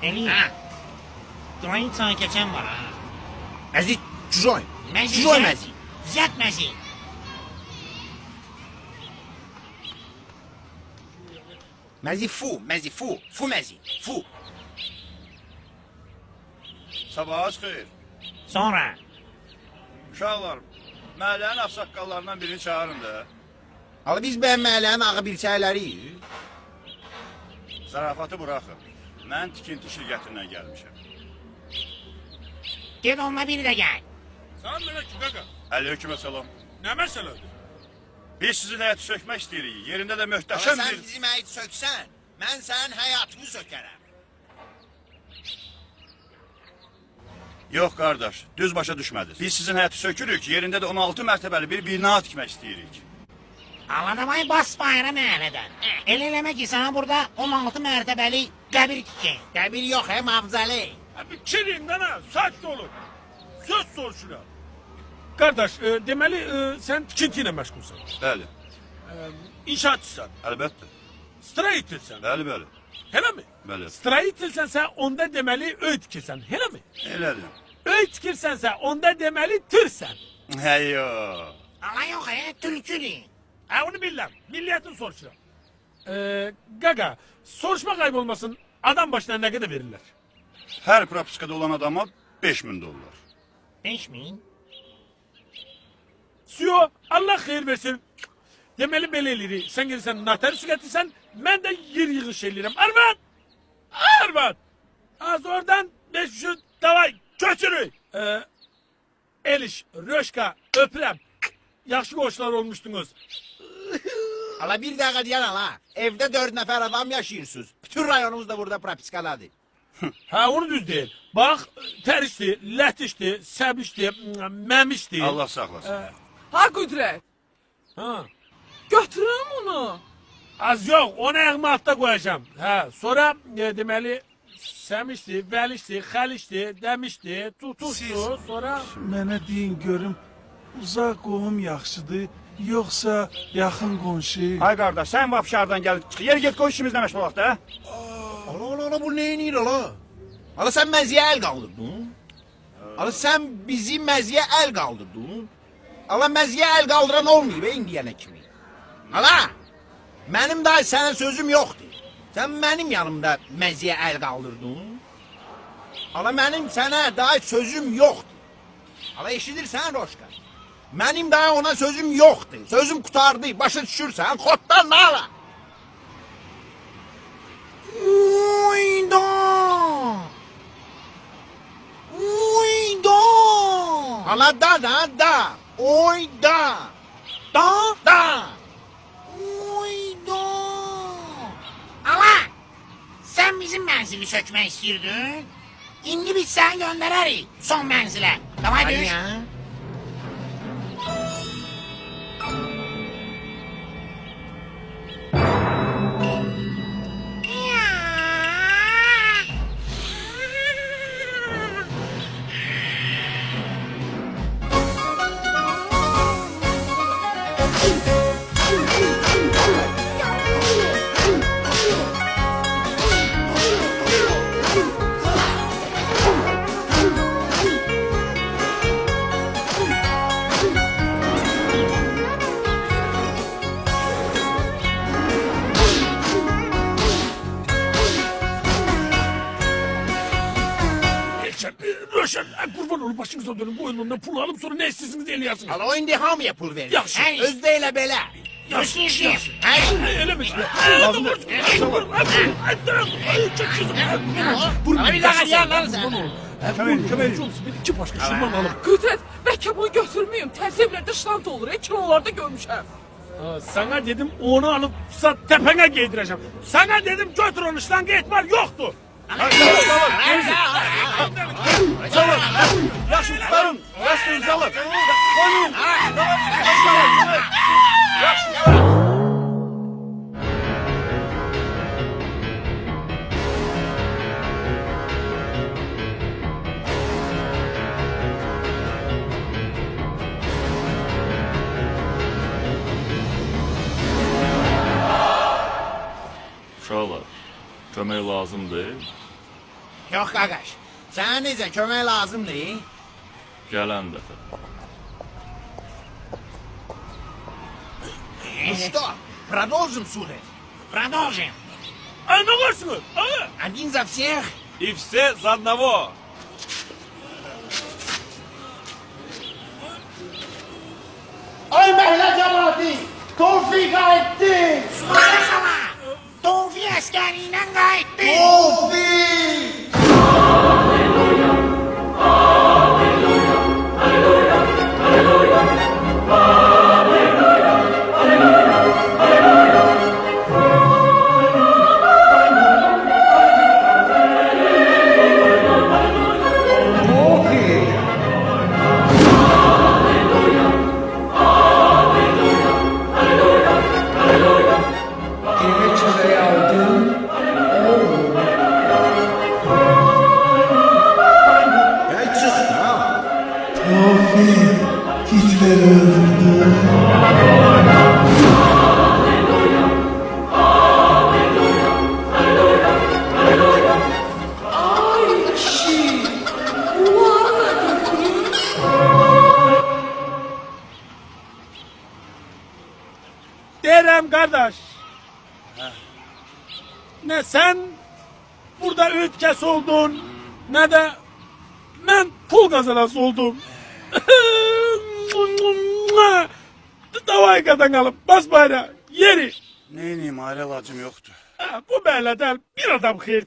Eli. Duayı sana geçen var ha. Mezi çuzoy. Mezi. Çuzoy mezi. Zat mezi. Mezi fu. Mezi fu. Fu mezi. Fu. Sabahınız xeyir. Sonra. Uşaqlar, məhəllənin ağsaqqallarından birini çağırın da. Ala biz beğenmeyelim ağı bir şeyleri. Zarafatı buraxın. Mən tikinti şirkətindən gəlmişəm. Gel onunla biri de gel. Salam mənə ki, qaqa. Əleyküm əssalam. Nə məsələdir? Biz sizin həyatı sökmək istəyirik. Yerində də Ala möhtəşəm sen bir... bizim ait söksen. Ben senin hayatını sökerim. Yox, qardaş, düz başa düşmədiniz. Biz sizin həyatı sökürük, yerində də 16 mərtəbəli bir bina tikmək istəyirik. Anladamayı bas bayram məhəllədən. El eləmə ki sana burada 16 mərtəbəli qəbir tikeyim. Kabir yok hem mavzali. Bir çirindən ha, sakin olun. Söz soruşuram. Qardaş, deməli sən tikinti ilə məşğulsan. Bəli, İnşaatçısan, əlbəttə. stроителsən. Bəli, bəli. Elə mi? Bəli. Stроителsənsə onda deməli öy tikirsən, elə mi? Elədir. Öy tikirsənsə onda deməli türsən. Həyo. Allah yok tülkülü. Ha onu bilirəm. Milliyyətini soruşuram. Qaqa, soruşma kaybolmasın. Adam başına nə qədər verirlər? Hər propiskada olan adama 5000 dollar. 5000. Suyo, Allah xeyir versin. Deməli belə eləyirik. Sən gelirsən notarius gətirsən, mən də yer yığış eləyirəm. Arvad! Arvad! Az oradan 500 davay köçürük. Eliş, Röşka, öpürəm. Yaxşı qoçlar olmuşdunuz. Ala bir dakika diyen ala. Evde 4 nefer adam yaşıyorsunuz. Bütün rayonumuz da burada propiskaladı. Ha onu düz deyil. Bax, tərişdi, lətişdi, səbişdi, məmişdi. Allah saxlasın. Ha Qüdrət, Ha. götürürüm onu. Az yox, onu ayağımı altda qoyacağım. Hə, sonra deməli səmişdi, vəlişdi, xəlişdi, dəmişdi, tutuşdu, sonra Mənə deyin görüm, uzaq qohum yaxşıdır, yoxsa yaxın qonşu? Ay qardaş, sən vapşardan gəl. Çıx, yer get qoy işimizlə məşğul olaq da. Ala ala ala bu neyin iyi ala? Ala sen meziye el kaldırdın. Ala sen bizi meziye el kaldırdın. Ala meziye el kaldıran olmuyor be indiyene kimi. Ala benim daha sana sözüm yoktu. Sen benim yanımda meziye el kaldırdın. Ala benim sana daha sözüm yoktu. Ala eşidirsen Roşka. Benim daha ona sözüm yoktu. Sözüm kurtardı. Başa düşürsen kottan ne ala? Uydo. Uydo. Ala da. Oy da. Da. Da. Uydo. Allah. Sen bizim menzili sökmek istiyordun. İndi biz seni göndeririz son menzile. Tamam Hadi düz. ya. Röşen, kurban olun başınıza dönün bu oyunundan pul alıp sonra ne istiyorsunuz eliyorsunuz. Ala oyun deha mı yapıl verir? Yaxşı. Özdeyle bele. Üstü işi. Öyle mi? Ala bir dakika diyen lan sen. İki başka şırman alıp. Qüdrət, bəlkə bunu götürməyim. Təzə evlərdə şlant olur, kinolarda görmüşəm. Sana dedim onu alıp tepene giydireceğim. Sana dedim götür onu şlanga etmel yoktu. Yaxşı, tutarın. Rəstinizi alın. Uşaqlar, kömək lazımdır. Yox qaqaş. Sənə necə kömək lazımdır? Gələn dəfə. Что? Продолжим, сударь. Продолжим. А ну qarşını. Один за всех. И все за одного. Ay məhlə cəmaati! Tevfik etdi! Subhane hala. Tofi askeriyle kayıttı. Tevfik! Hitler'i öldürdü. Derem kardeş. Ne sen burada ötkes oldun ne de ben pul kazanası oldum. Davayı kazanalım. Bas bayrağı. Yeri. Neyniyim, ailə lacım yoxdur. Ha, bu beyleden bir adam hayır